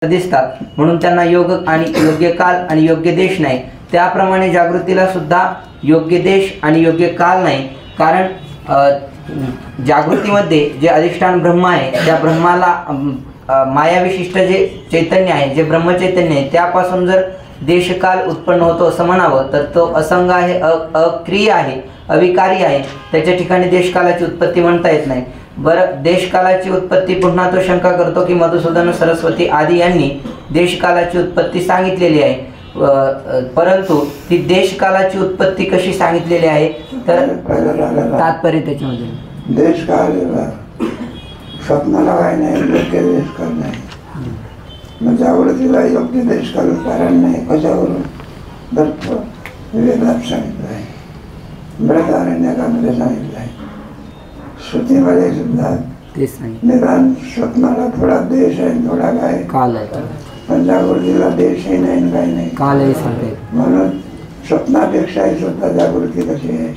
दिसतात म्हणून त्यांना योग आणि योग्य काल आणि योग्य देश नाही, त्याप्रमाणे जागृतीला सुद्धा योग्य देश आणि योग्य काल नाही. कारण जागृतीमध्ये जे अधिष्ठान ब्रह्म आहे त्या ब्रह्माला मायाविशिष्ट जे चैतन्य आहे, जे ब्रह्मचैतन्य आहे, त्यापासून जर देशकाल उत्पन्न होतो असं म्हणावं तर तो असंग आहे, अक्रिय आहे, अविकारी आहे. त्याच्या ठिकाणी देशकालाची उत्पत्ती म्हणता येत नाही. बरं, देशकालाची उत्पत्ती पुन्हा तो शंका करतो की मधुसूदन सरस्वती आदी यांनी देशकालाची उत्पत्ती सांगितलेली आहे, परंतु ती देशकालाची उत्पत्ती कशी सांगितलेली आहे तर तात्पर्य त्याच्यामध्ये देशकाल स्वप्नाला काय नाही, योग्य देशकाल नाही. मग जागृतीला योग्य देशकाल कारण नाही. कशावरून वेदात सांगितलं आहे, बृहदारण्यकामध्ये सांगितलं आहे, श्रुतीमध्ये सुद्धा निदान स्वप्नाला थोडा देश आहे, थोडा काय काल आहे, पण जागृतीला देशही नाही, काही नाही, कालही सांगते. म्हणून स्वप्नापेक्षाही सुद्धा जागृती कशी आहे,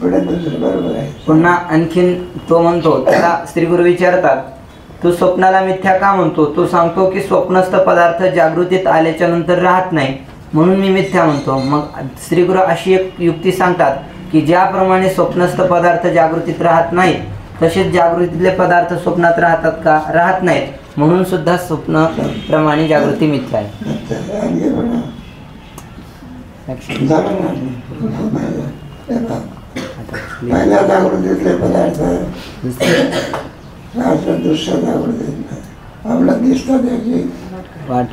पुढे दुसरं बरोबर आहे. पुन्हा आणखीन तो म्हणतो, त्याला श्रीगुरु विचारतात, तू स्वप्नाला मिथ्या का म्हणतो? तो सांगतो की स्वप्नस्थ पदार्थ जागृतीत आल्याच्या नंतर राहत नाही म्हणून मी मिथ्या म्हणतो. मग श्रीगुरु अशी एक युक्ती सांगतात की ज्याप्रमाणे स्वप्नस्थ पदार्थ जागृतीत राहत नाहीत तसेच जागृतीतले पदार्थ स्वप्नात राहतात का? राहत नाहीत, म्हणून सुद्धा स्वप्नाप्रमाणे जागृती मिथ्या आहे. पहिल्या जागृतीतले पदार्थ दुसऱ्या जागृतीत आपल्याला दिसतात याची वाट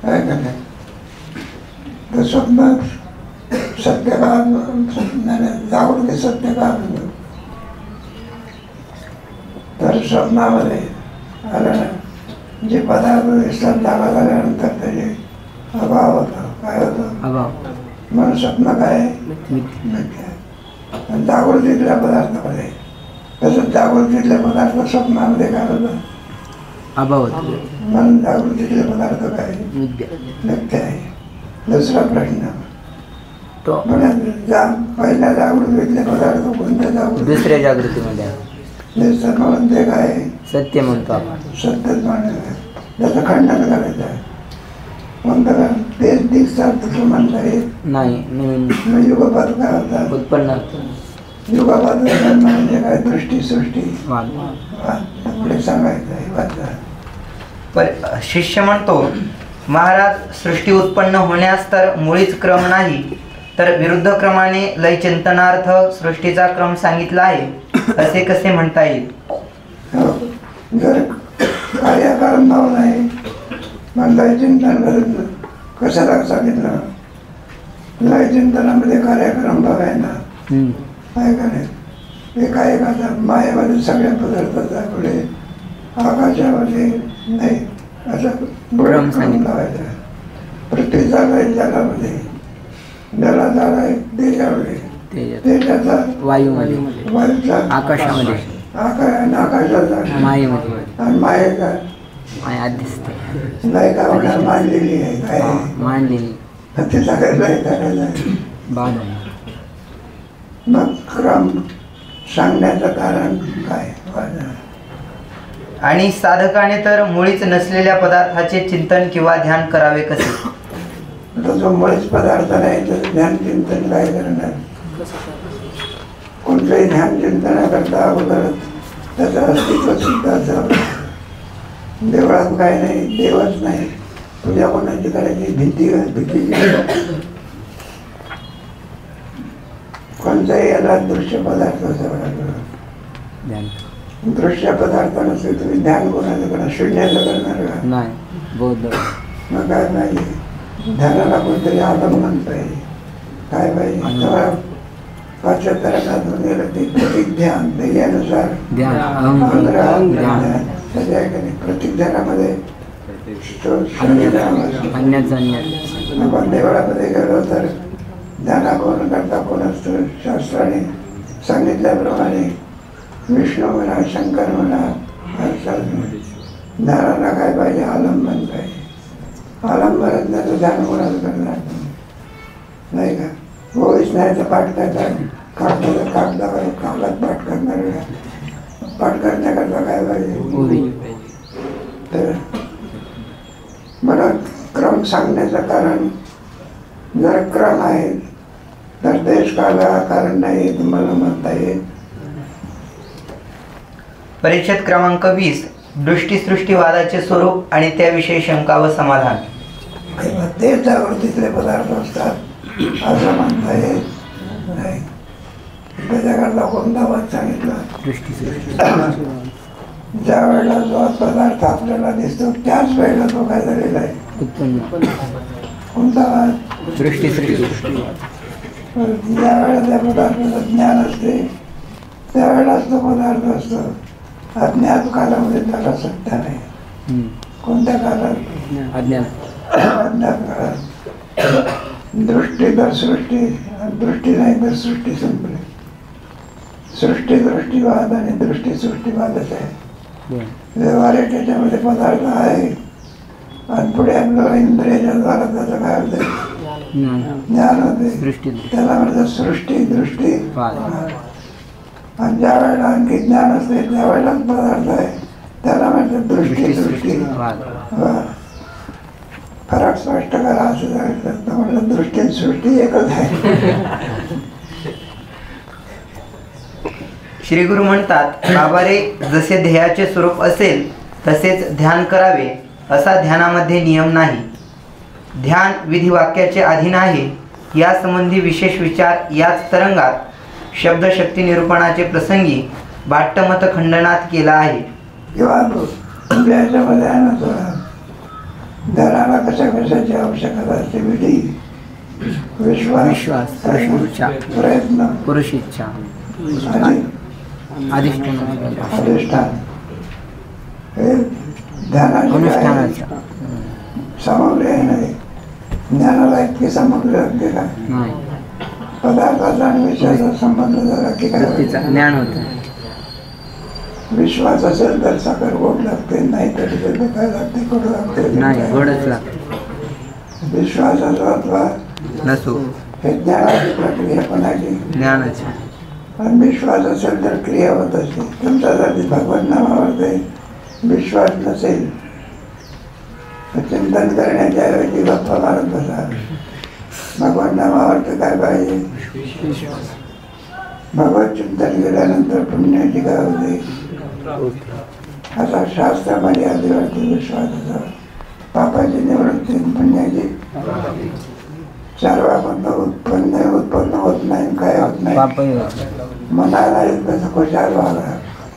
काय का नाही. तर स्वप्न सत्य का जागृती सत्य का तर स्वप्नामध्ये आलं जे पदार्थ दिसतात जागा झाल्यानंतर त्याचे अभाव होतो. काय होतं? अभाव. म्हणून स्वप्न काय मिथ्या. आणि जागृतीतल्या पदार्थामध्ये तसंच जागृतीतले पदार्थ स्वप्नामध्ये काय होतं? अभाव होतो. म्हणून जागृतीतले पदार्थ काय मिथ्या आहे. दुसरा प्रश्न तो पहिल्या जागृतीतले पदार्थ कोणत्या जागृती? दुसऱ्या जागृतीमध्ये म्हणून ते काय सत्य म्हणतो आपण. सत्यच म्हणायचं, त्याचं खंडन करायचं आहे. म्हणतं तेच दिसतात तसं म्हणता येत नाही. नवीन युगपात काय होतात? उत्पन्न युगपात म्हणजे काय? दृष्टी सृष्टी पुढे सांगायचं आहे. पण शिष्य म्हणतो, महाराज सृष्टी उत्पन्न होण्यास तर मुळीच क्रम नाही, तर विरुद्ध क्रमाने लय चिंतनार्थ सृष्टीचा क्रम सांगितला आहे, असे कसे म्हणता येईल? जर कार्यकारण भाव नाही मग लय चिंतन करत कशाला सांगितलं? लय चिंतनामध्ये कार्यक्रम भाव आहे ना, काय करायचं? एका मायेमध्ये सगळ्या पदार्थाचा पुढे आकाशामध्ये नाही असं क्रम लावायचा. प्रत्येक जागा आहे जगामध्ये, जला जागा आहे देशामध्ये, देशाचा वायूमध्ये, वायूचा आकाशामध्ये, आकाशाचा मायेमध्ये, आणि मायेचा माया दिसते नाही का होणार मांडलेली आहे. काय मांडलेली ते सगळ्यात लय करायला बाद. मग क्रम सांगण्याचं कारण काय? आणि साधकाने तर मुळीच नसलेल्या पदार्थाचे चिंतन किंवा ध्यान करावे कसे? तो जो मुळीच पदार्थ नाही तर ध्यान चिंतन काय करणार? कोणतंही ध्यान चिंतनाकरता अगोदरच त्याचं अस्तित्व सुद्धा असावं. देवळात काय नाही, देवच नाही, पूजा कोणाची करायची? भीतीची. कोणताही याला दृश्य पदार्थ असावा. दृश्य पदार्थ नसेल तुम्ही ध्यान कोणाचं करणार? शून्याचं करणार का? नाही. बौद्ध मग काय पाहिजे? ध्यानाला कोणतरी आलंबन पाहिजे. काय पाहिजे? पाश्चात्यातून गेलं ते प्रतीक ध्यान, त्यानुसार प्रतीक ध्यानामध्ये आपण देवळामध्ये गेलो तर ध्याना कोण करता कोण असतो? शास्त्राने सांगितल्याप्रमाणे विष्णू म्हणा, शंकर म्हणा, ध्यानाला काय पाहिजे? आलंबन पाहिजे. आलंबनात त्याचं ध्यान कोणाचं करणार नाही का? होईच नाही तर पाठ करतात, कागदावर कागदात पाठ करणार का? पाठ करण्याकरता काय पाहिजे? ओवी. तर मला क्रम सांगण्याचं कारण, जर क्रम आहे तर देश काला कारण नाही तुम्हाला म्हणता येईल. परिच्छेद क्रमांक 20 दृष्टीसृष्टीवादाचे स्वरूप आणि त्याविषयी शंका व समाधान. तेच आवडतीतले पदार्थ असतात असं म्हणता येत नाही. त्याच्याकरता कोणता वाद सांगितला? ज्या वेळेला जो पदार्थ आपल्याला दिसतो त्याच वेळेला तो काय झालेला आहे? कोणता वाद? ज्या वेळेला त्या पदार्थाचं ज्ञान असते त्यावेळेलाच तो पदार्थ असतो. अज्ञात कालामध्ये त्याला सत्ता नाही. कोणत्या काळात? अज्ञात काळात. दृष्टी तर सृष्टी, दृष्टी नाही तर सृष्टी संपली. सृष्टी दृष्टीवाद आणि दृष्टी सृष्टीवादच आहे. व्यवहारिक त्याच्यामध्ये पदार्थ आहे आणि पुढे आपल्याला इंद्रियाच्या द्वारा त्याचं काय होते? ज्ञान होते. त्याला म्हणतात सृष्टी दृष्टी. आणि ज्या वेळेला आणखी ज्ञान असते त्या वेळेलाच पदार्थ आहे त्याला म्हणतात दृष्टी सृष्टी. फरक स्पष्ट करा असं सांगितलं तर म्हटलं दृष्टी सृष्टी एकच आहे. श्री गुरु म्हणतात, बाबारे, जसे ध्येयाचे स्वरूप असेल तसेच ध्यान करावे असा ध्यानामध्ये नियम नाही. ध्यान विधी वाक्याचे अधीन आहे. या संबंधी विशेष विचार याच तरंगात शब्दशक्ती निरूपणाचे प्रसंगी भाट्टमत खंडनात केला आहे. किंवा याच्यामध्ये आहे ना थोडा ध्यानाला कशा कशाची आवश्यकता असते? विधी, विश्वास, प्रयत्न, पुरुषिच्छा, अधिष्ठान. हे ध्यानाची सामग्री आहे. नाही ज्ञानाला इतकी सामग्री लागते का? पदार्थाचा आणि विषयाचा संबंध झाला की काय ज्ञान होतं. विश्वास असेल तर साखर गोड लागते, नाही तर काय लागते? गोड लागते. गोडच लागते. विश्वासाचा अथवा नसो हे ज्ञानाची प्रक्रिया पण आहे. ज्ञानाची. आणि विश्वास असेल तर क्रिया होत असते. तुमच्यासाठी भगवान नामावर विश्वास नसेल तर चिंतन करण्याच्या ऐवजी गप्पा मारत बसा. भगवान नामावर तर काय पाहिजे? भगवत चिंतन केल्यानंतर पुण्याची काय होते? आता शास्त्रामध्ये आदिवासी विश्वास असा पापाची निवृत्ती, पुण्याची चारवा बंद उत्पन्न होत नाही, काय होत नाही. मनाला कसं खुशाल वागा,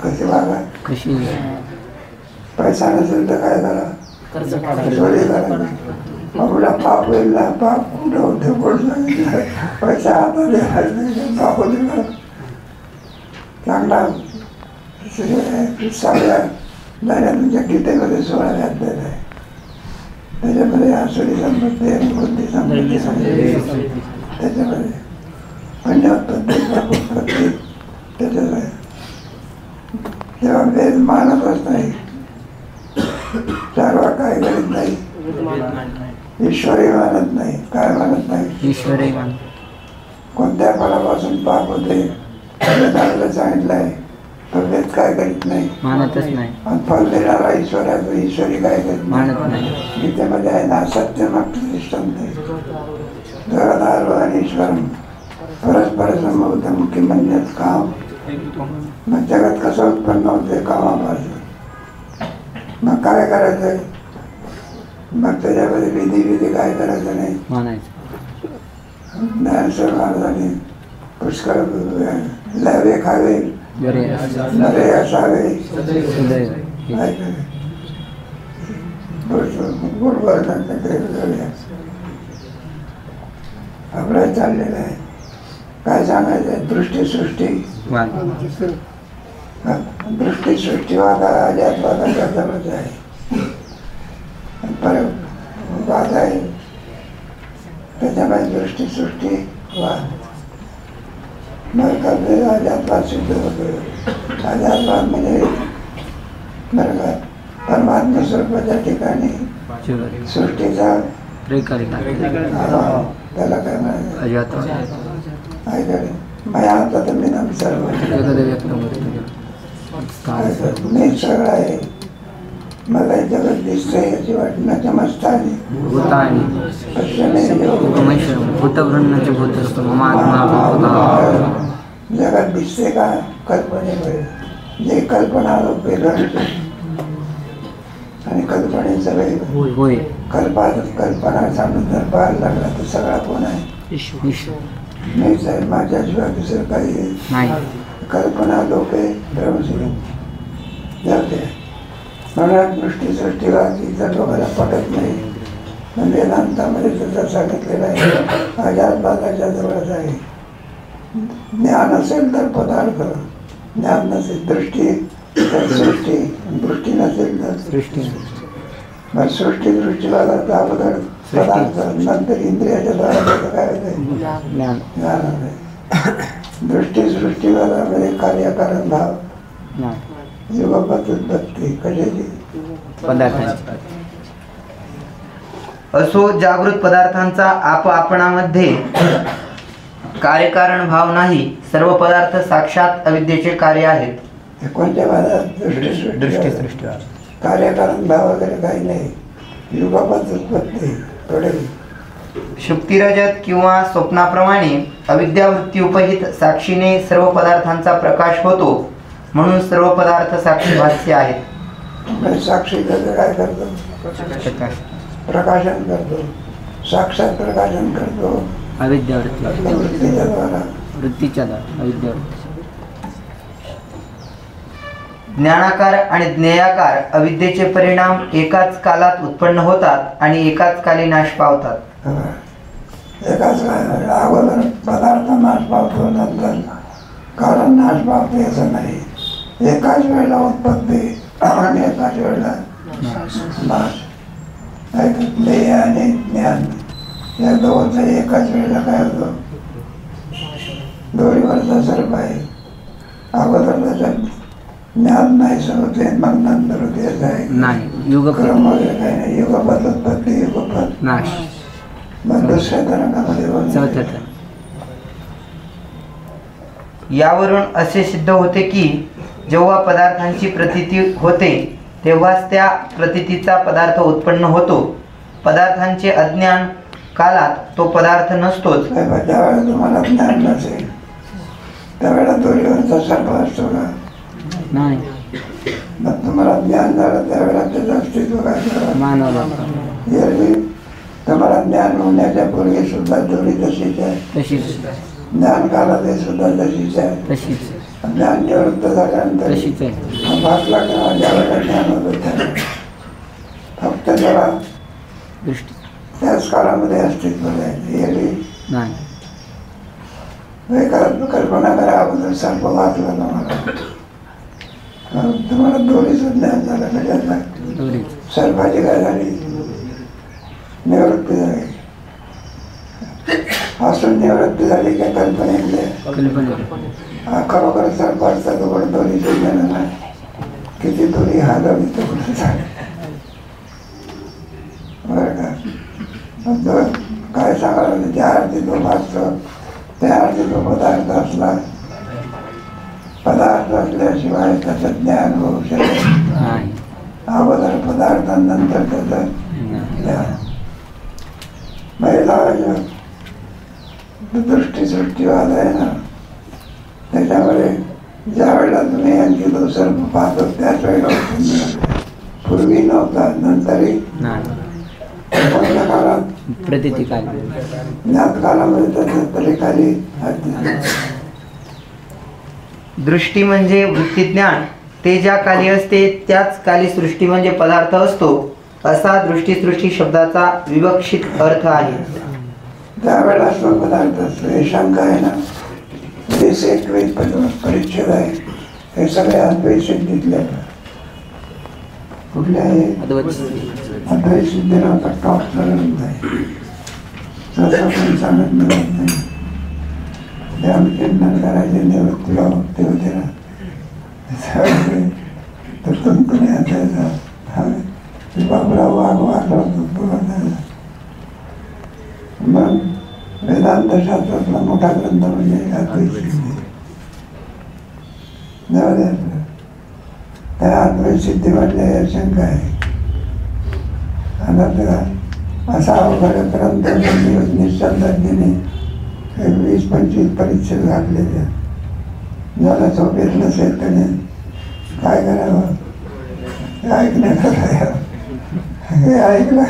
कसे वागा. पैसा नसेल तर काय करा? चोरी करा. आपला पाप होईल ना, पाप कुठं होते? कुठं पैसा हातात पाप होते. चांगला सगळ्या जाण्या तुमच्या गीतेमध्ये 16 अध्याय आहे. त्याच्यामध्ये आसुरी संपत्ती आणि बुद्धी संपत्ती, त्याच्यामध्ये पुण्योत्पत्ती पापोत्पत्ती त्याच्यात आहे. तेव्हा वेद मानतच नाही. चारवा काय करीत नाही? ईश्वरी मानत नाही. काय मानत नाही? ईश्वरी. कोणत्या फळापासून पाप होते चांगलं सांगितलं आहे. तो वेद काय करीत नाही? मानतच नाही. आणि फल देणारा ईश्वराचं ईश्वरी काय करीत मानत नाही. गीतेमध्ये आहे ना, सत्यमात्रिष्ठन्ते जगदारो आणि ईश्वरम परस्पर समोदम की म्हणण्यात काम. मग जगत कसं उत्पन्न होते? कामापासून. मग काय करायचं? मग त्याच्यामध्ये विधी काय करायचं नाही? ज्ञानेश्वर महाराजांनी पुष्कळ लावे खावे, नरे असावे, आपलं चाललेलं आहे. काय सांगायचं? दृष्टी सृष्टी, दृष्टी सृष्टीवादा अजातवादाचा जवळच आहे. परत वाद आहे त्याच्यामध्ये दृष्टी सृष्टी वाद. मग कधी अजातवाद सिद्ध होतो. अजातवाद म्हणजे बरं का परमात्मा स्वरूपाच्या ठिकाणी सृष्टीचा त्याला काय म्हणायचं? ऐकले माझ्या हातात मी सर्व मी सगळं आहे, मला हे जगत दिसतंय याची वाटण्याच्या मस्त आली जगात दिसते का कल्पनेमुळे, जे कल्पना वेगळं आणि कल्पनेचं वेगळं. कल्पना सांगून जर पाहायला लागला तर सगळा कोण आहे? मीच आहे, माझ्याशिवाय दुसरं काही नाही. कल्पना लोके भ्रमशी जाते म्हणून दृष्टीसृष्टीवाद इतर लोकांना पटत नाही. वेदांतामध्ये जसं सांगितलेलं आहे अजातबादाच्या जवळच आहे. ज्ञान असेल तर पदार्थ, ज्ञान नसेल दृष्टी तर सृष्टी, दृष्टी नसेल तर सृष्टी. मग सृष्टी दृष्टीवादाचा अगोदर पदार्थ, नंतर इंद्रियाच्या द्वारा काय होते? ज्ञान होते. दृष्टी सृष्टीवादामध्ये कार्यकारण भाव, युगपत उत्पत्ती कशाची? पदार्थांची. असो जागृत पदार्थांचा आपणामध्ये कार्यकारण भाव नाही. सर्व पदार्थ साक्षात अविद्येचे कार्य आहेत. कोणत्या भागात? दृष्टी कार्यकारण भाव वगैरे काही नाही. युगपत उत्पत्ती थोडे. शुक्तिरजत किंवा स्वप्नाप्रमाणे अविद्यावृत्ती उपहित साक्षीने सर्व पदार्थांचा प्रकाश होतो, म्हणून सर्व पदार्थ साक्षी भाष्य आहेत. साक्षी काय करतो? प्रकाशन करतो, साक्षात प्रकाशन करतो अविद्यावृत्तीच्या द्वारा. अविद्यावृत्ती. ज्ञानाकार आणि ज्ञेयाकार अविद्येचे परिणाम एकाच कालात उत्पन्न होतात आणि एकाच काली नाश पावतात. एकाच अगोदर पदार्थ नाश पावतो, नंतर कारण नाश पावते असं नाही. एकाच वेळेला उत्पत्ती आणि एकाच वेळेला नाश. ज्ञेय आणि ज्ञान या दोघांचं एकाच वेळेला काय होतं? दोरीवरचा सर्प आहे, अगोदर त्याच्यात ज्ञान नाही होते, मग नंतर होते असं आहे. क्रम वगैरे काही नाही. युगपत उत्पत्ती, युगपत नाश. मग दुसऱ्या तरंगामध्ये यावरून असे सिद्ध होते की जेव्हा पदार्थांची प्रतीती होते तेव्हाच त्या प्रतीतीचा पदार्थ उत्पन्न होतो. पदार्थांचे अज्ञान कालात तो पदार्थ नसतोच. ज्यावेळेला तुम्हाला ज्ञान नसेल त्यावेळेला दोरीवरचा सर्प असतो का? नाही. मग तुम्हाला ज्ञान झालं त्यावेळेला त्याचं अस्तित्व काय? तुम्हाला ज्ञान होण्याच्या पूर्वी सुद्धा दोरी तशीच आहे. ज्ञान कालात सुद्धा तशीच आहे. ज्ञान निवृत्त झाल्यानंतर भासला तेव्हा ज्यावेळेला ज्ञान होतं त्यावेळेला फक्त जरा त्याच काळामध्ये अस्तित्व आहे. कल्पना करा, अगोदर सर्प वाचला तुम्हाला दोरीचं ज्ञान झालं. कशातला? सर्पाची काय झाली? निवृत्ती झाली. असून निवृत्ती झाली का कल्पनेतले? खरोखर सर्पाचा तो दोरीचं ज्ञान नाही. किती दोरी हालवली तो कुठे झाली बरं का? काय सांगायला ज्या अर्थी तो भासतो त्या अर्थी तो पदार्थ असला. पदार्थ असल्याशिवाय त्याचं ज्ञान होऊ शकत. अगोदर पदार्थांनंतर त्याचं ज्ञान. महिला दृष्टीसृष्टीवाद आहे ना, त्याच्यामुळे ज्या वेळेला तुम्ही आणखी तो सर्प पाहतो त्याच वेळेला पूर्वी नव्हता, नंतरही कोणत्या काळात? प्रतीती काल. ज्ञात कालामध्ये त्याच्या तरी खाली दृष्टी म्हणजे वृत्तीज्ञान. ते ज्या काली असते त्याच काली सृष्टी म्हणजे पदार्थ असतो, असा दृष्टी शब्दाचा विवक्षित अर्थ आहे. त्यावेळेला तो पदार्थ असतो. हे शंका आहे ना, 21 परिच्छेद आहे. हे सगळे अद्वैत सिद्धीतले. कुठले आहे? अद्वैत सिद्धीला टॉप ग्रंथ आहे. तसं पण सांगत मिळत नाही. चिंतन करायचे निवृत्ती ते होते ना, तर तुमकडे असायचा बाबराव वागला मग वेदांत शास्त्रातला मोठा ग्रंथ म्हणजे अद्वैत सिद्धी. त्याला अद्वैत सिद्धी म्हटले शंका आहे. आता असा अवघड ग्रंथ निश्चलदाजीने 20-25 परीक्षेत घातलेल्या. ज्याला झोप येत नसेल त्याने काय करावं? हे ऐकण्याचं काय? हे ऐकलं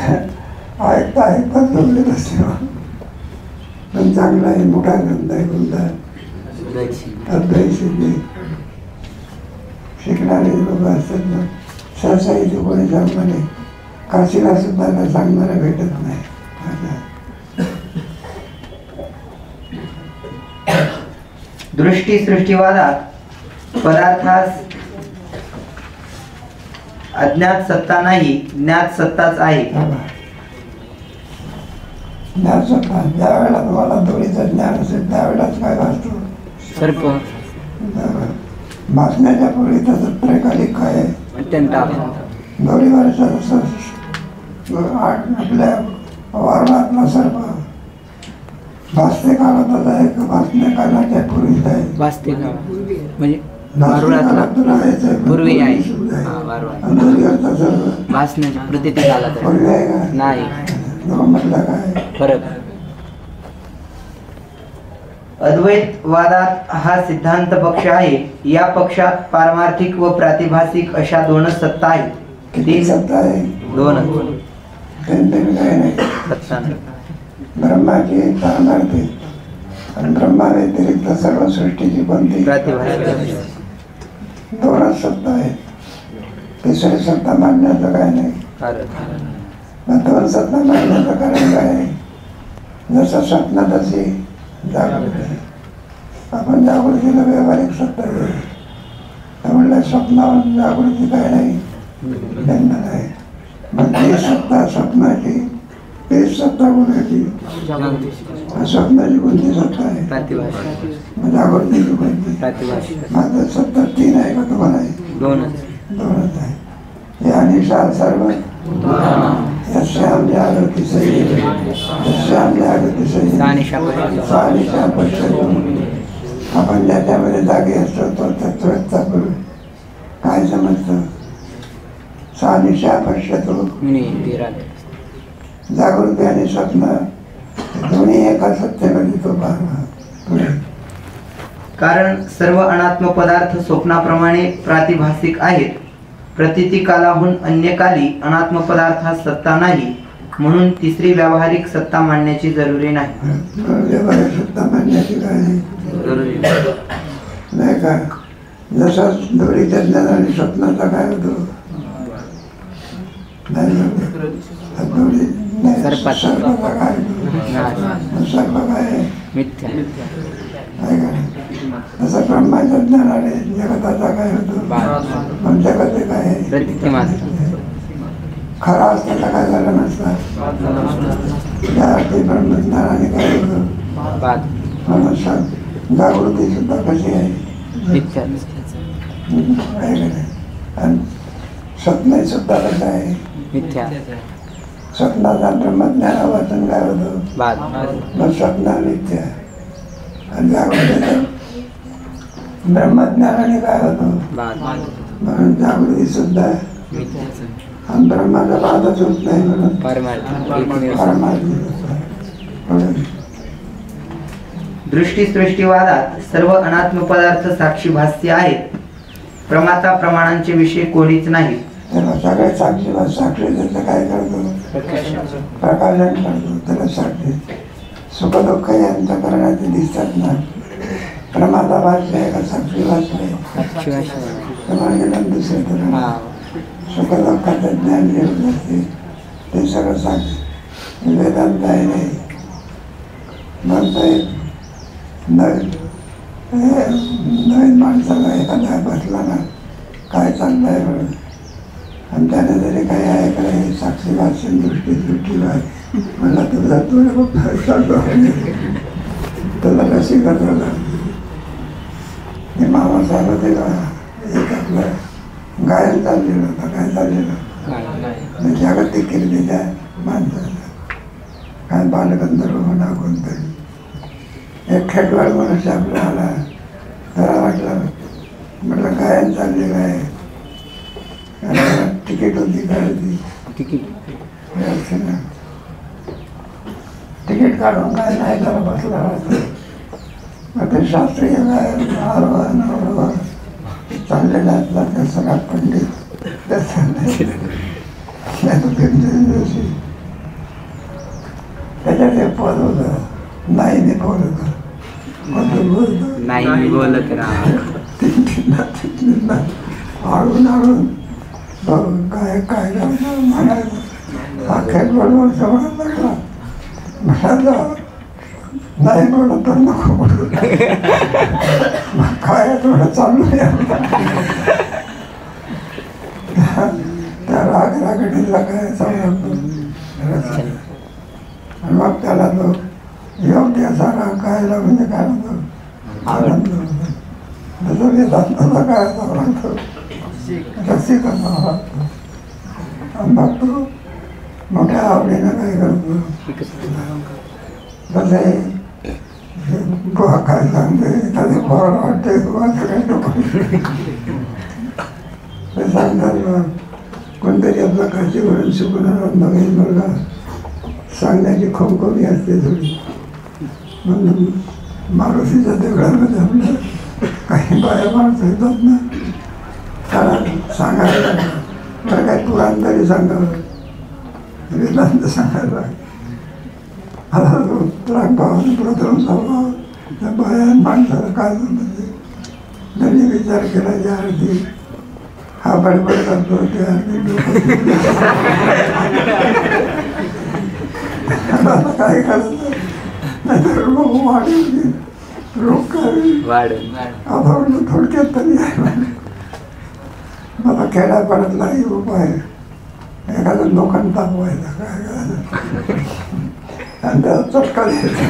ऐकता ऐकता झोपले नसते. पण चांगला आहे, मोठा ग्रंथ आहे कोणता? अद्वैत सिद्धी. शिकणारे लोक असतात ना, सहसा इथे कोणी सांगणारे, काशीला सुद्धा सांगणारा भेटत नाही. दृष्टी सृष्टीवादात पदार्थास अज्ञात सत्ता नाही, ज्ञात सत्ताच आहे. ज्ञान सत्ता. ज्या वेळेला तुम्हाला दोरीचं ज्ञान असेल त्यावेळेलाच काय भासतो? सर्प. भासण्याच्या पूर्वी तसं त्रिकालिक काय दोरीवरचा आपल्या वारणातला सर्प भासते काळातच आहे का भासण्या काळाच्या पूर्वीच आहे? भासते काळ म्हणजे पूर्वी आहे. दोरीवरचा सर्प भासण्याच्या प्रतीती काळात पूर्वी आहे का? नाही. म्हटलं काय फरक. अद्वैतवादात हा सिद्धांत पक्ष आहे. या पक्षात पारमार्थिक व प्रातिभासिक अशा दोनच सत्ता आहेत. किती सत्ता आहे? दोनच काय नाही. सत्ता नाही. ब्रह्माची पारमार्थिक आणि ब्रह्मा व्यतिरिक्त सर्व सृष्टीची कोणती? प्रातिभासिक. दोनच सत्ता आहेत. तिसरी सत्ता मांडण्याचं काय नाही. मग दोन सत्ता मांडण्याचं कारण काय आहे? जसं स्वप्नात अशी जागृती. आपण जागृतीला व्यावहारिक सत्ता आहे. त्यामुळे स्वप्नावर जागृती काय नाही, बंधन आहे. मग ती सत्ता स्वप्नाची, तेच सत्ता कोणाची? स्वप्नाची कोणती सत्ता आहे? मग जागृतीची कोणती? माझं सत्ता 3 आहे का तुम्हाला? दोनच आहे. हे अनिशा सर्व यस्याम जागृती सही यस्याम जागृती सही सानिशा पश्यतो. आपण ज्याच्यामध्ये जागे असतो तो तत्वचा पूर्वी काय समजतो? सानिशा पश्यतो. जागृती आणि स्वप्न दोन्ही एका सत्तेमध्ये तो पुढे. कारण सर्व अनात्म पदार्थ स्वप्नाप्रमाणे प्रातिभासिक आहेत. प्रतीती कालाहून अन्य काली अनात्म पदार्थात सत्ता नाही, म्हणून तिसरी व्यावहारिक सत्ता मांडण्याची जरुरी नाही. व्यावहारिक सत्ता मांडण्याची काय नाही का? जसा दोरीच्या ज्ञान आणि स्वप्नाचा काय होतो? सर्पाचा काय? सर्प काय? तसं ब्रह्माच्या ज्ञानाने जगताचा काय होतो? पण जगत काय खरा असताना काय झालं नसतं. त्या अर्थी ब्रह्मज्ञानाने काय होतं? म्हणून जागृती सुद्धा कशी आहे? आणि स्वप्न सुद्धा कसं आहे? स्वप्नाचा ब्रह्मज्ञान वाचन काय होतं? मग स्वप्न मिथ्या. आणि जागृतीचं ब्रह्मज्ञानाने काय होतं? म्हणून जागृती सुद्धा आणि ब्रह्माचा बाधच होत नाही. म्हणून दृष्टी सृष्टीवादात सर्व अनात्म पदार्थ साक्षी भास्य आहेत. प्रमाता प्रमाणांचे विषय कोणीच नाही. त्याला सगळे साक्षी त्याचं काय करतो? प्रकाशन करतो. त्याला साक्षी सुख दुःख यांचं करण्याचे दिसतात ना. प्रमाता भाष्य आहे का साक्षी भाष्य आहे? तुम्हाला दुसरे तर सुख दुःखाचं ज्ञान घेऊन असते ते सगळं साक्षी. वेदांत आहे नाही म्हणतोय. नवीन माणसाला एखादा बसला ना काय चाललं आहे म्हणून आणि त्याने जरी काही ऐकलं हे साक्षी भाषण दृष्टी सृष्टीवाद मला तुझा तुला कशी करतो? मामा साहेब होते का? एक आपलं गायन चाललेलं होतं. काय चाललेलं? जागतिक कीर्तीच्या माणसाला काय बालगंधर्व म्हणा कोणतरी एक खेटवाड मनुष्य आपला आला. त्याला वाटलं म्हटलं गायन चाललेलं आहे तिकीट होती गाडी तिकीट तिकीट काढून काय नाही त्याला बसला मग ते शास्त्रीय गायन चाललेला ते सगळा पंडित त्याच्यात एक पद होतं नाही मी बोलत नाही मी बोलत आळून आळून काय काय म्हणायचं अखेर बरोबर सगळं लागला म्हणायचं नाही बोलत तर नको बोलू काय थोडं चालू त्या रागरागडीला काय समजतो मग त्याला तो योग्य असा राग गायला म्हणजे काय होतो आनंद होतो जसं वेदांताचा गायचा लागतो रसिक असा लागतो आणि मग तो मोठ्या आवडीनं काय करतो तसे बुवा काय सांगते एखादी बरं वाटते बुवा सगळे लोक ते सांगतात कोणतरी आपला काशीवरून शिकून नवीन मुलगा सांगण्याची खोमखोमी असते थोडी म्हणून मारुतीच्या देवळामध्ये आपलं काही बाया माणसं येतात ना त्याला सांगायला तर काही पुराण तरी सांगावं वेदांत सांगायला आता तो रागभावाने प्रथम स्वभाव त्या बाया माणसाला काय म्हणजे त्यांनी विचार केला की आरती हा बडबड करतो ते आरती आता काय करायचं नाहीतर रोग वाढेल रोग काय आता म्हणलं थोडक्यात तरी आहे मला खेड्यापाड्यातला उपाय एखादा लोकांना तापवायचा काय करायचं आणि त्याला चटका द्यायचा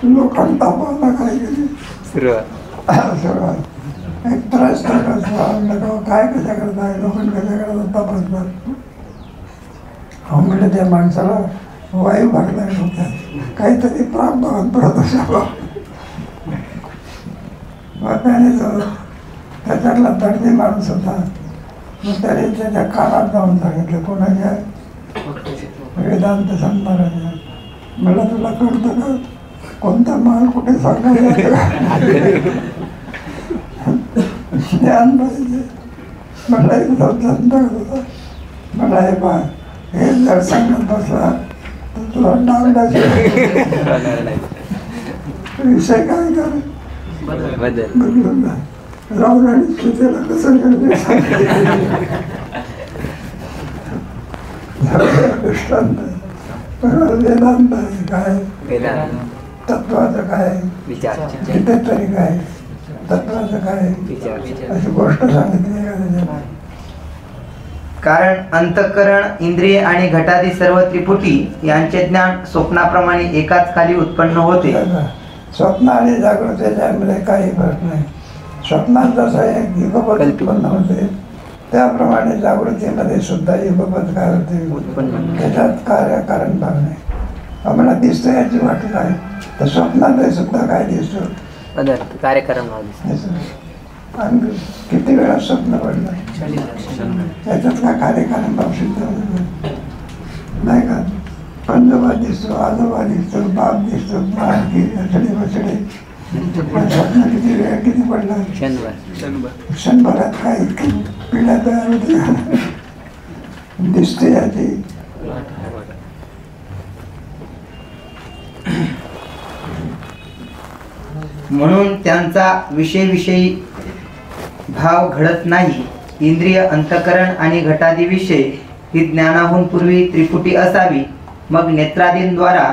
लोकांना तापवायला काय केली सुरुवात एक त्रास काय कशा करताय लोकांना कशा करतात तपासतात हो म्हणजे त्या माणसाला वायू भरला होत्या काहीतरी प्राण प्रदूषण मग त्याने त्याच्यातला दर्दी माणूस होता मग त्याने त्याच्या कानात जाऊन सांगितलं कोणाच्या वेदांत सांगणाऱ्या मला तुला कळतं का कोणता माल कुठे सांगायला ज्ञान पाहिजे मला एकदम संत होता मला हे पा हे जर सांगत बसला तर तुला डावडायचे विषय काय कर बदलून जा राहून आणि त्याला कसं दृष्टांत वेदांत आहे काय तत्वाचं काय कितीतरी काय तत्वाचं काय अशी गोष्ट सांगितली का त्याच्यात कारण अंतःकरण इंद्रिय आणि घटादी सर्व त्रिपुटी यांचे ज्ञान स्वप्नाप्रमाणे एकाच खाली उत्पन्न होते स्वप्न आणि जागृतीच्यामध्ये काही फरक नाही स्वप्नात जसं एक युगपत उत्पन्न होते त्याप्रमाणे जागृतीमध्ये सुद्धा युगपत काय होते त्याच्यात कार्यकारण भाग नाही आम्हाला दिसतं याची वाटत आहे तर स्वप्नात सुद्धा काय दिसतो पदार्थ कार्यक्रम आणि किती वेळा स्वप्न पडलं त्याच्यात काय कार्यकारण भाव सिद्ध नाही का पंजोबा दिसतो आजोबा दिसतो बाप दिसतो बाळकी अचडे बचडे स्वप्न किती वेळ किती पडला क्षणभरात काय पिढ्या तयार होते दिसते याची म्हणून त्यांचा विषयी भाव घडत नाही. इंद्रिय अंतःकरण आणि घटादी विषय ही ज्ञानाहून पूर्वी त्रिपुटी असावी, मग नेत्रादींद्वारा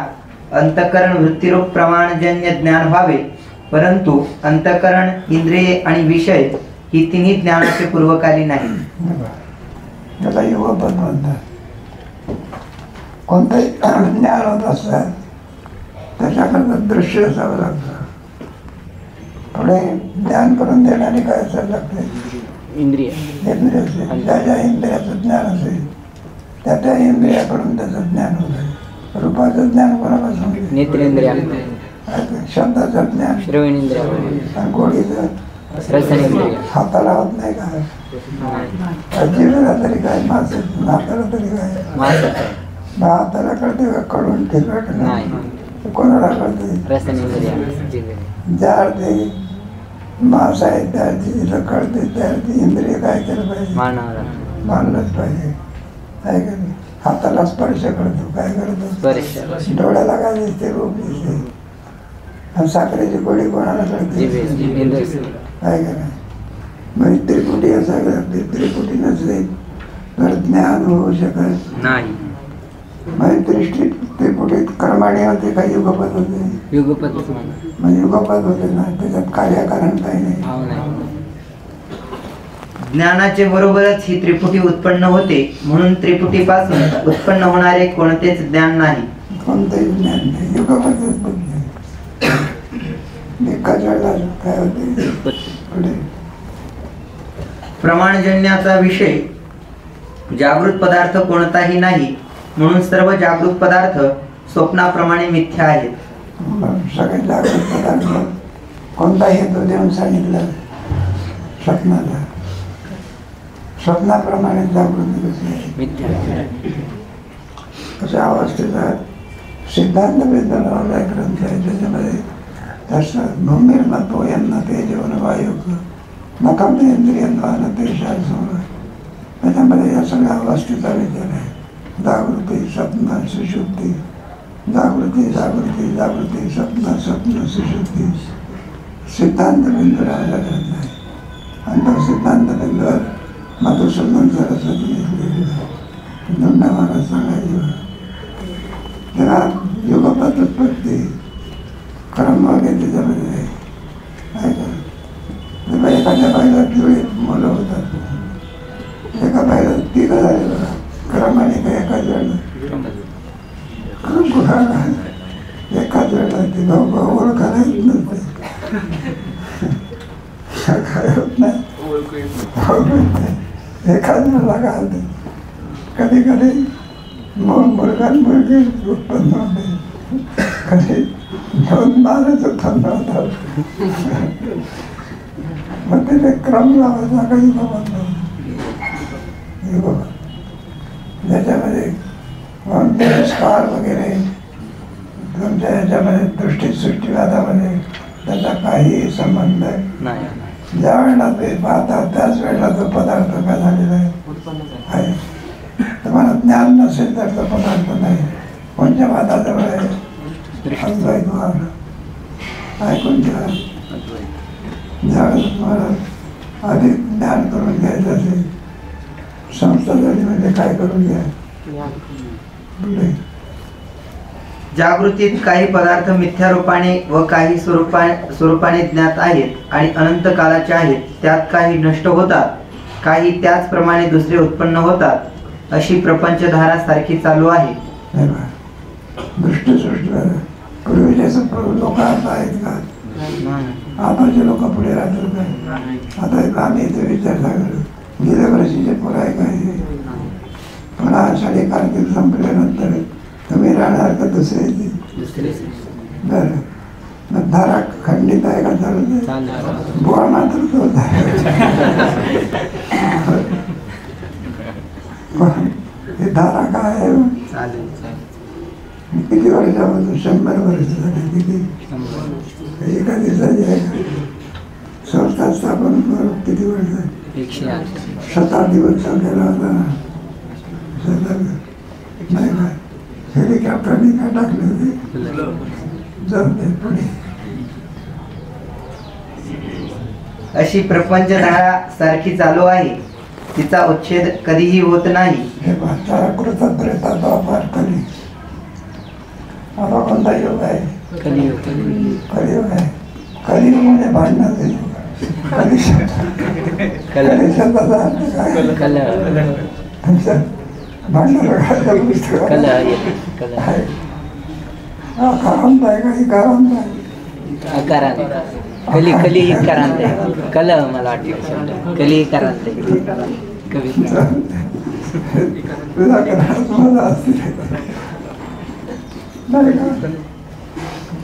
अंतःकरण वृत्तिरूप प्रमाणजन्य ज्ञान व्हावे. परंतु अंतःकरण इंद्रिये आणि विषय ही तिन्ही ज्ञानाचे पूर्वकाली नाही. त्याला युगपद म्हणतात. कोणतंही ज्ञान होत असतात त्याच्याकरता दृश्य असावं लागतं. थोडे ज्ञान करून देणारे काय असायला लागते इंद्रिय. ज्या ज्या इंद्रियाचं ज्ञान असेल त्या त्या इंद्रियाकडून त्याचं ज्ञान होतं. रूपाचं ज्ञान कोणापासून? नेत्रेंद्रिय, शब्दाचं ज्ञान, श्रवणेंद्रिय, आणि गोडीचं रसनेंद्रिय. हाताला होत नाही का? जिभेला तरी काय, मासे हाताला तरी काय? हाताला कळते का कडून तिखट? नाही. कोणाला कळते? रसनेंद्रिय. ज्यार ते मांस आहे त्याची जिला कळते त्याची इंद्रिय काय केलं पाहिजे? मानलंच पाहिजे, आहे का नाही? हाताला स्पर्श करतो, काय करतो? स्पर्श. डोळ्याला काय दिसते? रूप दिसते. आणि साखरेची गोळी कोणाला कळते? आहे का नाही? मग त्रिपुटी असायला लागते. त्रिपुटी नसते तर ज्ञान होऊ शकत नाही. मग त्रिपुटीत कर्माणी होते का युगपत होते? युगपत. मग युगपत होते ना, त्याच्यात कार्यकारण काही नाही. ज्ञानाचे बरोबरच ही त्रिपुटी उत्पन्न होते, म्हणून त्रिपुटीपासून उत्पन्न होणारे कोणतेच ज्ञान नाही. कोणतंही ज्ञान नाही, युगपतच बुद्धी. एकाच वेळेला काय होते पुढे? प्रमाणजन्याचा विषय जागृत पदार्थ कोणताही नाही, म्हणून सर्व जागृत पदार्थ स्वप्नाप्रमाणे मिथ्या आहेत. सगळे जागृत पदार्थ कोणता हेतू देऊन सांगितलं? स्वप्नाला. स्वप्नाप्रमाणे जागृती कशी आहे? अशा अवस्थेचा सिद्धांत वेदनावाला ग्रंथ आहे, त्याच्यामध्ये तसं भूमिर्मत्व यांना ते जीवन वायुक नकामेंद्रियंद्वान ते शासन, त्याच्यामध्ये या सगळ्या अवस्थेचा विचार आहे. जागृती, स्वप्न, सुशुद्धी. जागृती, जागृती, जागृती, स्वप्न, स्वप्न, सुशुद्धी. सिद्धांत बिंदूराला ग्रंथ आहे. आणि तो सिद्धांत बिंदूवर मधुसूदन सरस्वती धुंडा महाराज सांगायचे. तेव्हा युगपत उत्पत्ती क्रम वगैरे त्याच्यामध्ये आहे. तेव्हा एखाद्या बाईला पिवळी मुलं होतात, एका बाईला 3 झाले बघा, क्रमाने काय एकाच वेळेला क्रम कुठं एकाच वेळेला ते ओळखायला येत नसते. काय होत नाही, एखाद वेळेला घालते. कधी कधी मुलगा मुलगी उत्पन्न होते, कधी 2 बाळच उत्पन्न होतात. मग तिथे क्रम लावायचा काही बाबा ज्याच्यामध्ये तिरस्कार वगैरे तुमच्या याच्यामध्ये दृष्टीसृष्टीवादामध्ये त्याचा काही संबंध नाही. ज्या वेळेला ते पाहतात त्याच वेळेला तो पदार्थ काय झालेला आहे. तुम्हाला ज्ञान नसेल तर तो पदार्थ नाही. कोणत्या वादाजवळ आहे? अद्वैतवाद. ऐकून घ्या. ज्यावेळेस तुम्हाला अधिक ज्ञान करून घ्यायचं असेल, संस्था झाली म्हणजे काय करून घ्या? जागृतीत काही पदार्थ मिथ्या रूपाने व काही स्वरूपाने ज्ञात आहेत आणि अनंत कालाचे आहेत. त्यात काही नष्ट होतात, काही त्याचप्रमाणे दुसरे उत्पन्न होतात. अशी प्रपंचधारा सारखी चालू आहे. पूर्वीचे लोक आता आहेत का? आताचे लोक पुढे राहतात काय? आता आम्ही इथे विचार सांगतो, गेल्या वर्षीचे पोरं आहे काय? पुन्हा आषाढी कार्तिक संपल्यानंतर तुम्ही राहणार का दुसरे? बरं, मग धारा खंडित आहे का? चालत आहे. बुवा मात्र तो ही धारा काय आहे? किती वर्षापासून? 100 वर्ष झाले. किती? एका दिवसाची आहे का? संस्था स्थापन करून किती वर्ष? 7 दिवस गेला होता ना. नाही का? हेलिकॉप्टरने काय टाकले होते? जाऊन दे पुढे. अशी प्रपंचधारा सारखी चालू आहे. तिचा उच्छेद कधीही होत नाही. हे भाषा कृतज्ञता वापर कली. आता कोणता योग आहे? कलियुग आहे. कलियुग म्हणजे भांडणाचे योग. कली शब्दाचा अर्थ काय? भांडण कारांत आहे का? ही कारांत आहे. कली कली ही करांत आहे. कल मला वाटतं कली ही करांत आहे. तुझा करांत मला असतील नाही का?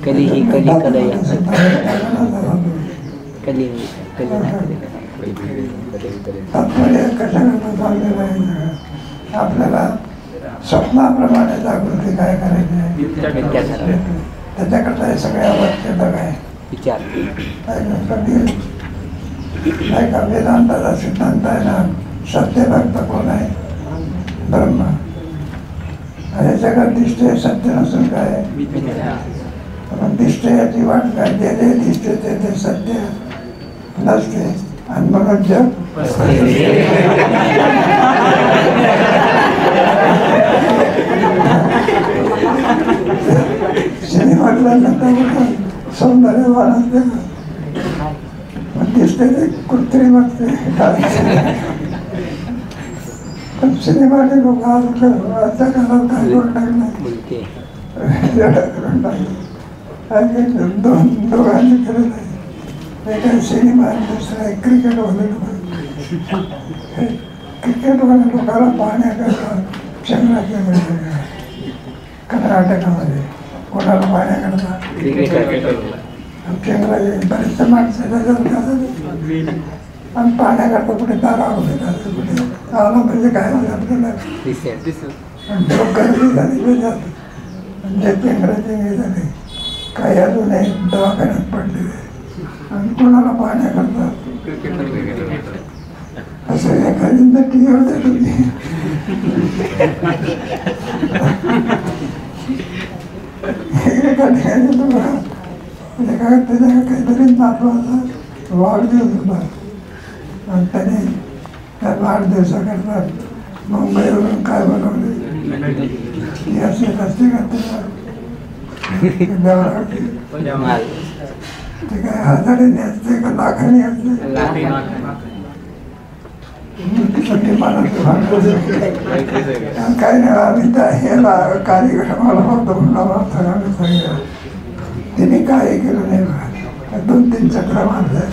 कली ही कली कल कली तात्पर्य कशाकरता चाललेलं आहे? आपल्याला स्वप्नाप्रमाणे जागृती काय करायची आहे, त्याच्याकरता हे सगळे आवश्यक आहे. नाही का वेदांताचा सिद्धांत आहे ना, सत्य भक्त कोण आहे? ब्रह्म. आणि जगात दिसते सत्य नसून काय, पण दिसते याची वाट काय, जे जे दिसते ते सत्य नसते आणि म्हणून जग सिनेमातल्या नंतर सौंदर्यवान असते दिसते ते कृत्रिम असते. पण सिनेमाचे लोक आजच्या काळात काय करून टाकले, दोघांनी केलं नाही. काही सिनेमा दुसरा आहे क्रिकेटवाले लोक, क्रिकेटवाल्या लोकांना पाहण्याकरता चंद्राच्या कर्नाटकामध्ये कोणाला पाहण्याकरता चंद्राचे बरेचसे माणसं आणि पाहण्याकरता कुठे दारावर घेतात, कुठे आला म्हणजे काय झालं आपल्याला गर्दी झाली त्याच्यात, म्हणजे चंद्राचे हे झाले काही अजूनही दवाखान्यात पडले आणि कोणाला पाहण्याकरता असं एखादी नक्की होते तुम्ही. एका ठिकाणी तुम्हाला त्याच्या काहीतरी नातवाचा वाढदिवस होता आणि त्याने त्या वाढदिवसाकरता मुंबईवरून काय बनवले असे रस्ते करते ते काय हजारीने असते का लाखाने असते, काय नाही आम्ही त्या ह्याला कार्यक्रमाला होतो म्हणून सांगितलं. तिने काय केलं नाही, 2-3 चक्र मारल्या.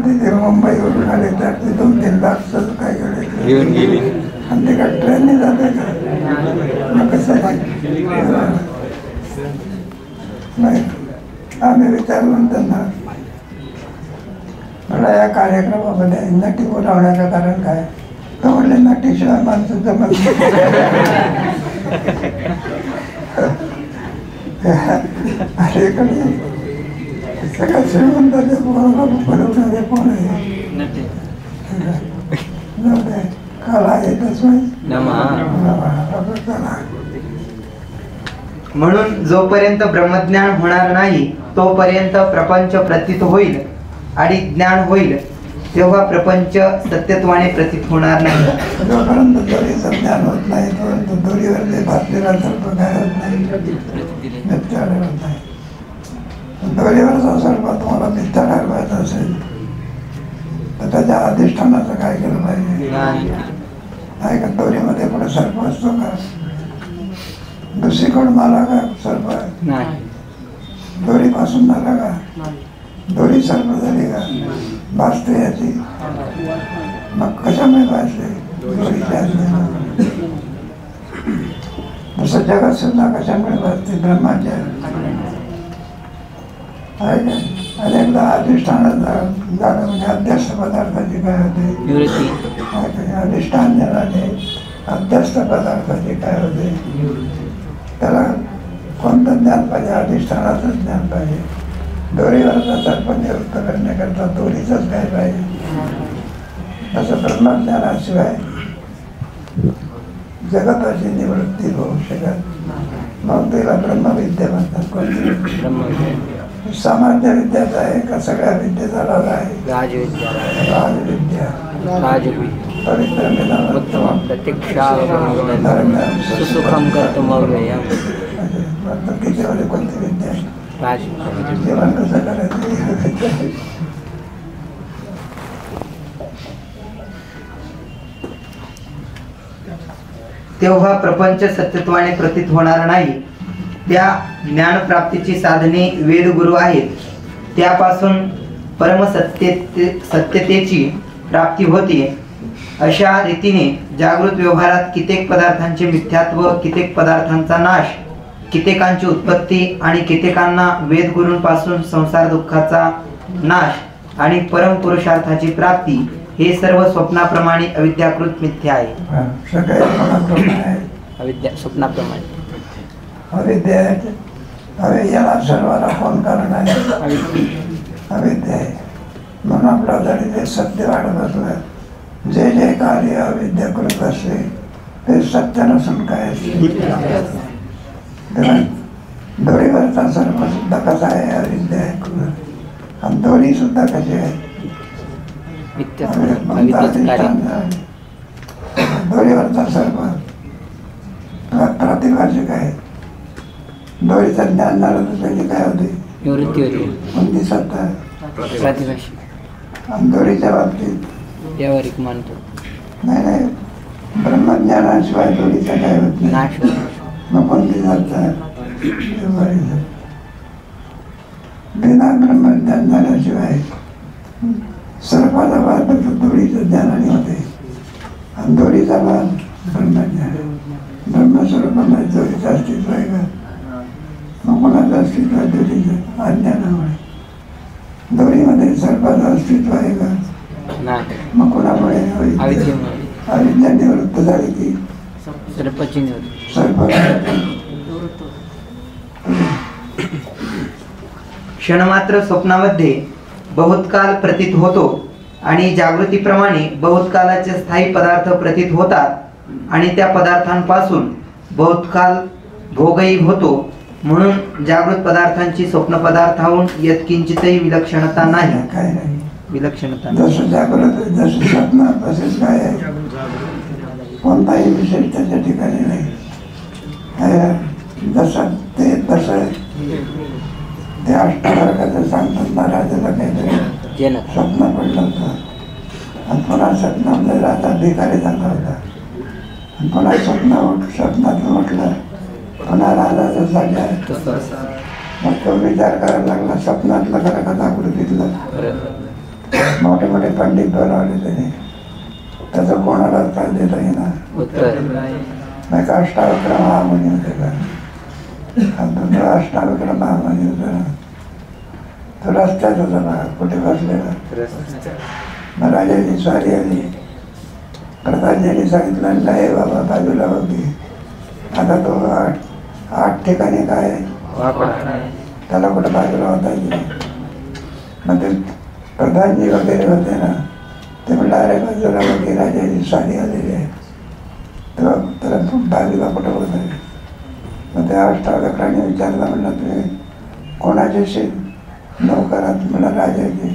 तिथे मुंबईवरून आले तर ते 2-3 लाख काय घेऊन गेली आणि ते का ट्रेनने जाते का कसं नाही. आम्ही विचारलं त्यांना, मला या कार्यक्रमामध्ये नटी बोलावण्याचं कारण काय? तर म्हणले नटीशिवाय माणसं जमत अलीकडे सगळ्या श्रीमंताच्या पोराला बनवणारे कोण आहे? काल आहे म्हणून जोपर्यंत ब्रह्मज्ञान होणार नाही तोपर्यंत प्रपंच प्रतीत होईल आणि ज्ञान होईल तेव्हा प्रपंच सत्यत्वाने प्रतीत होणार नाही. जोपर्यंत दोरीचं ज्ञान होत नाही तोपर्यंत दोरीवर जे भासलेला सर्प काय होत नाही, मिथ्या ठरवत नाही. दोरीवरचा सर्प तुम्हाला मिथ्या ठरवायचा असेल तर त्याच्या अधिष्ठानाचं काय केलं पाहिजे? नाही का दोरीमध्ये पुढे सर्प असतो का? दुसरीकडून आला का सर्प? दोरीपासून आला का? दोरी सर्प झाली का? भासते याची, मग कशामुळे भासते? दोरीच्या तसं जगात सुद्धा कशामुळे भासते? ब्रह्माच्या आहे का? अनेकदा अधिष्ठानात झालं म्हणजे अध्यस्त पदार्थाची काय होते? अधिष्ठान झाले अध्यस्त पदार्थाची काय होते? त्याला कोणतं ज्ञान पाहिजे? अधिष्ठानाचं ज्ञान पाहिजे. दोरीवरचा सर्प निवृत्त करण्याकरता दोरीचंच काय पाहिजे? तसं ब्रह्मज्ञानाशिवाय जगताची निवृत्ती होऊ शकत. मग तिला ब्रह्मविद्या म्हणतात. कोणती? सामान्य विद्याचा आहे का सगळ्या विद्येचा लाभ आहे? राजविद्या. गीतेमध्ये कोणती विद्या आहे? जेवण कसं करायचं? तेव्हा प्रपंच सत्यत्वाने प्रतीत होणार नाही. त्या ज्ञानप्राप्तीची साधने वेदगुरु आहेत, त्यापासून सत्यतेची प्राप्ती होते. अशा रीतीने जागृत व्यवहारात कित्येक पदार्थांचे मिथ्यात्व, कित्येक पदार्थांचा नाश, कित्येकांची उत्पत्ती आणि कित्येकांना वेदगुरूंपासून संसार दुःखाचा नाश आणि परम पुरुषार्थाची प्राप्ती हे सर्व स्वप्नाप्रमाणे अविद्याकृत मिथ्या आहे. सगळे मनाप्रमाणे आहे. अविद्या स्वप्नाप्रमाणे अविद्या आहे. अविद्याला सर्वाला कोण कारण आहे? अविद्या आहे. म्हणून आपला जरी ते सत्य वाढत असलं, जे जे कार्य अविद्या करत असते ते सत्य नसून काय असते. दोरीवरचा सर्प सुद्धा कसा आहे? अविद्या आहे. आणि दोरी सुद्धा कशी आहे? दोरीवरचा सर्प प्रतिभाषिक आहे. दोरीचं ज्ञान झालं तर त्याची काय होती? निवृत्ती होती. कोणती सत्ता? प्रतिभाषिक. आणि दोरीच्या बाबतीत व्यावहारिक मानतो. नाही, ब्रह्मज्ञानाशिवाय दोरीचा काय होत नाही. नाश. मग कोणती सत्ता? बिना ब्रह्मज्ञान झाल्याशिवाय सर्पाचा वाद दोरीचं ज्ञानाने होते. आणि दोरीचा वाद ब्रह्मज्ञान. ब्रह्मस्वरूपामध्ये दोरीचं अस्तित्व आहे का? मग कोणाचं अस्तित्व आहे? दोरीचं अज्ञानामुळे. दोरीमध्ये सर्पाचं अस्तित्व आहे का? मग कोणामुळे? अविद्या निवृत्त झाली की सर्पाची निवृत्ती. सर्प क्षणमात्र स्वप्नामध्ये बहुत काल प्रतीत होतो आणि जागृतीप्रमाणे बहुत कालाचे स्थायी पदार्थ प्रतीत होतात आणि त्या पदार्थांपासून बहुत काल भोगही होतो. म्हणून जागृत पदार्थांची स्वप्न पदार्थाहून यत्किंचितही विलक्षणता नाही. काय नाही विलक्षणता जसं जागृत जसं स्वप्न तसेच काय आहे? कोणताही विषय त्याच्या ठिकाणी नाही. जसं ते तसं ते अष्टावर्गाचं सांगतात ना, राजाला काहीतरी स्वप्न पडलं होतं आणि पुन्हा स्वप्नामध्ये राजा भिकारी झाला होता आणि पुन्हा स्वप्नात म्हटलं पुन्हा राजा जसा आहे. मग तो विचार करायला लागला स्वप्नातलं खरं का जागृतीतलं. मोठे मोठे पंडित बोलावले त्याने. त्याचं कोणाला उत्तर देता येणार. अष्टावक्र महामुनी होते का? अष्टावक्र महामुनी होता. तो रस्त्यात होता ना, कुठे बसलेला. मग राजाची स्वारी आली. प्रधानजींनी सांगितलं नाही बाबा बाजूला होती. आता तो आठ ठिकाणी काय त्याला कुठं बाजूला होता. मग ते प्रधानजी वगैरे होते ना, ते म्हणलं अरे बाजूला वगैरे राजाची स्वारी आलेली आहे. तेव्हा त्याला बाजूला कुठं होत आहे. मग त्या अष्टावक्राने विचारलं, म्हणलं तुम्ही कोणाचे शेत नौकरात? म्हणा राजाचे.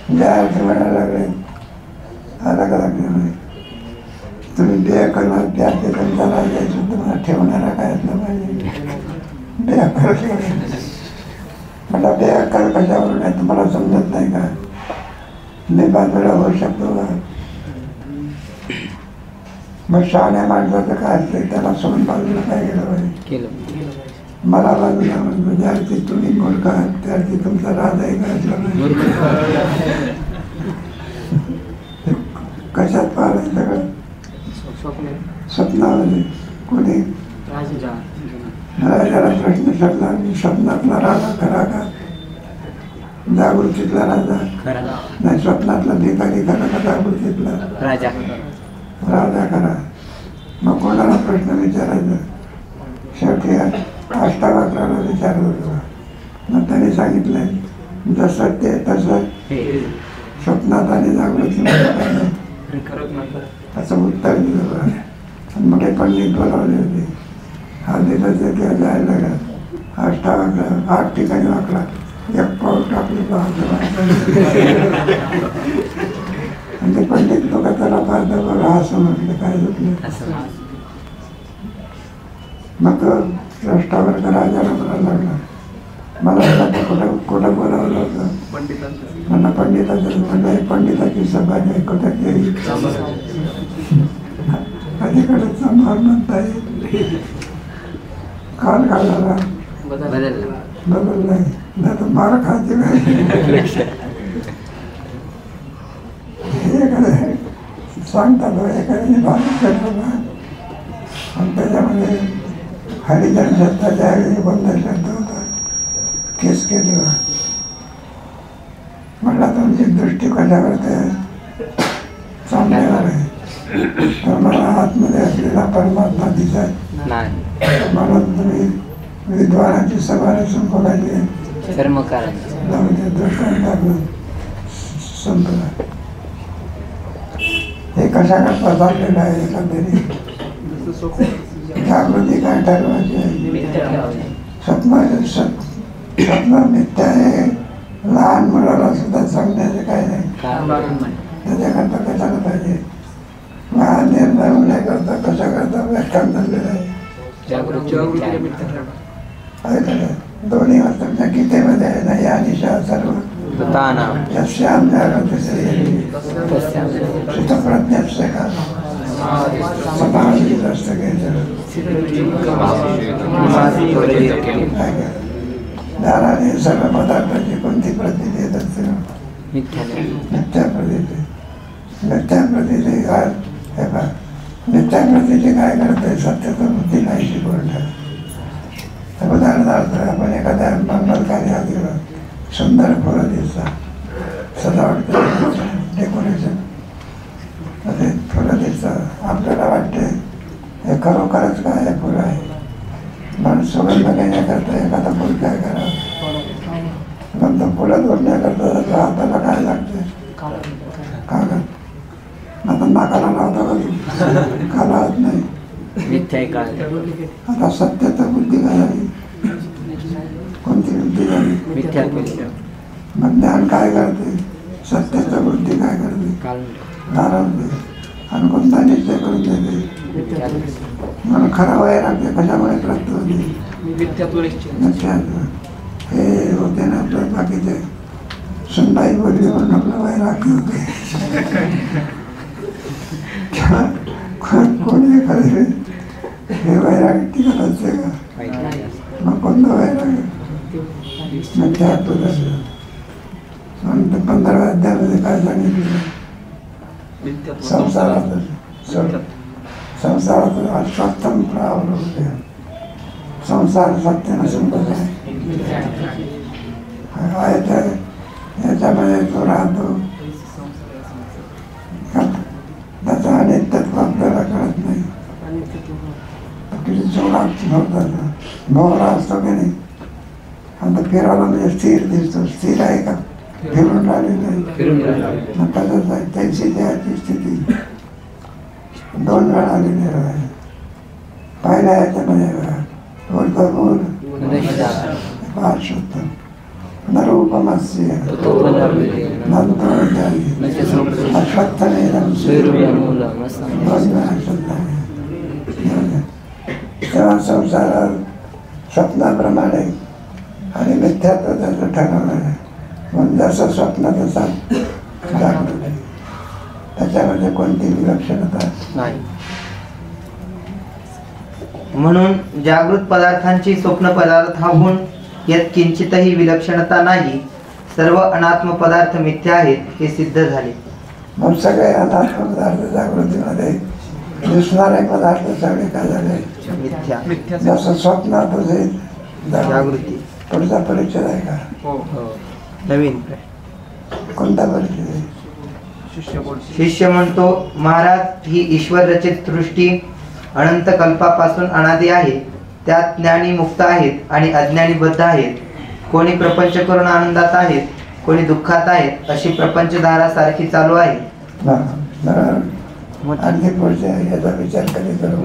ज्या अर्थी म्हणायला लागले आता का लागले म्हणे तुम्ही देह करणार त्या ते तुमचा राजाचं तुम्हाला ठेवणारा काय असलं पाहिजे. बेअक्कल. मला बेअक्कल कशावरून आहे तुम्हाला समजत नाही का? मी बाजूला होऊ शकतो का? मग शहाण्या माणसाचं काय असतं त्याला सोडून बाजूला काय केलं पाहिजे? मला बाजूला म्हणतो ज्या अर्थी तुम्ही मूर्ख आहात त्या अर्थी तुमचा राजाही काय असला पाहिजे. कशात पाहिलं सगळं? स्वप्नामध्ये. कोणी राजाला प्रश्न विचारला स्वप्नातला राजा खरा का? जागृतीतला राजा नाही, स्वप्नातला भिकारी खरा का? जागृतीतला राजा खरा. मग कोणाला प्रश्न विचारायचा? शेवटी अष्टावक्राला विचारत होतो. मग त्याने सांगितलं जसं ते तसं स्वप्नात आणि जागृतीमध्ये असं उत्तर दिलं. आणि मग पंडित बोलावले होते. हा दिलं ते जायला लागला. अष्टावक्र 8 ठिकाणी वाकला. एक पाऊल टाकलं तर आणि ते पंडित लोक त्याला पाहता बघा असं म्हटलं काय म्हटलं. मग अष्टावक्र राजाला बोलायला लागला. मला कुठं बोलावलं होतं? मला पंडिताचं म्हणलं पंडिताची सभा नाही कुठं केली. अलीकडे समार म्हणता येईल. काल काढायला बदल नाही तर मार खायचे काय. सांगतात एखाद्याने भावनिक पेटवला आणि त्याच्यामध्ये हरिजन शब्दाच्या ऐवजी बंधन शब्द होता. केस केली म्हटला तुमची दृष्टी कशावर ते चांगल्यावर आहे. तर मला आतमध्ये असलेला परमात्मा दिसत नाही म्हणून तुम्ही विद्वानाची सभा नसून कोणाची कर्मकारण दृष्टांत टाकून संपला. हे कशाकरता चाललेलं आहे एखाद्याने जागृती काय ठरवायची आहे. स्वप्न मिथ्या आहे. लहान मुलाला सुद्धा सांगण्याचे काय नाही. त्याच्याकरता कशाला पाहिजे. हा निर्णय होण्याकरता कशाकरता व्याख्यान झालेलं आहे. दोन्ही वाजता गीतेमध्ये आहे ना या निशा सर्व श्याम जागृत प्रज्ञाचे का समाज असत दाराने सर्व पदार्थाची कोणती प्रतीत येत असते. मिथ्या प्रतीत. मिथ्या प्रतीचे काय हे पहा. मिथ्या प्रतीचे काय करते. सत्याचं बुद्धी नाही शिकवून उदाहरणार्थ आपण एखाद्या मंगल कार्यात गेलो. सुंदर फुलं दिसतात. सजावट डेकोरेशन मध्ये फुलं दिसतात. आपल्याला वाटते हे खरोखरच काय हे फुलं आहे. पण सुगंध घेण्याकरता एखादा फुल काय करावं. नंतर फुलं तोडण्याकरता हाताला काय लागते. कागद. आता नाकाला लावता कधी का लावत नाही. आता सत्याचा बुद्धी काय झाली. कोणती बुद्धी झाली. मग ज्ञान काय करते. सत्याचा बुद्धी काय करते. घालवते आणि कोणता निश्चय करून देते. मला खरा वैराग्य कशामुळे प्राप्त होते. हे होते ना आपलं बाकीचे सुनबाई बोलली म्हणून आपलं वैराग्य होते. कोणी एखादे हे वैराग्य टिकत असते का. मग कोणतं वैराग्य. म्हणून 15व्या अध्यायामध्ये काय सांगितलं. संसारात अश्वत्थम प्रावृत्ती. संसार सत्य नसून याच्यामध्ये तो राहतो. त्याचा अनित्यत्व आपल्याला कळत नाही. किती जोरात भोवरा असतो की नाही. आता फिरायला म्हणजे स्थिर दिसतो. स्थिर आहे का. फिरून राहिलेलं आहे. मग तसंच आहे. त्यांची देहाची स्थिती 2 वेळा आलेली आहे. पहिल्या याच्यामध्ये मूल पार्श्वोत्तम नरूपमस्य नंतर अश्वत्थमेनं तेव्हा संसारात स्वप्नाप्रमाणे आणि मिथ्यात्व त्याचं ठरवलं आहे. म्हणून जसं स्वप्न तसा जागृत. त्याच्यामध्ये कोणती विलक्षणता नाही. म्हणून जागृत पदार्थांची स्वप्न पदार्थ हा गुण यात किंचितही विलक्षणता नाही. सर्व अनात्म पदार्थ मिथ्या आहेत हे सिद्ध झाले. मग सगळे अनात्म पदार्थ जागृतीमध्ये दिसणारे पदार्थ सगळे काय झाले मिथ्या. जसं स्वप्नात जागृती. पुढचा परिचय आहे का. नवीन कोणता परिचय आहे. शिष्य म्हणतो महाराज ही ईश्वर रचित सृष्टी अनंत कल्पापासून अनादी आहे. त्यात ज्ञानी मुक्त आहेत आणि अज्ञानी बद्ध आहेत. कोणी प्रपंच करून आनंदात आहेत, कोणी दुःखात आहेत. अशी प्रपंचधारा सारखी चालू आहे. आणखी पुढच्या याचा विचार कधी करू.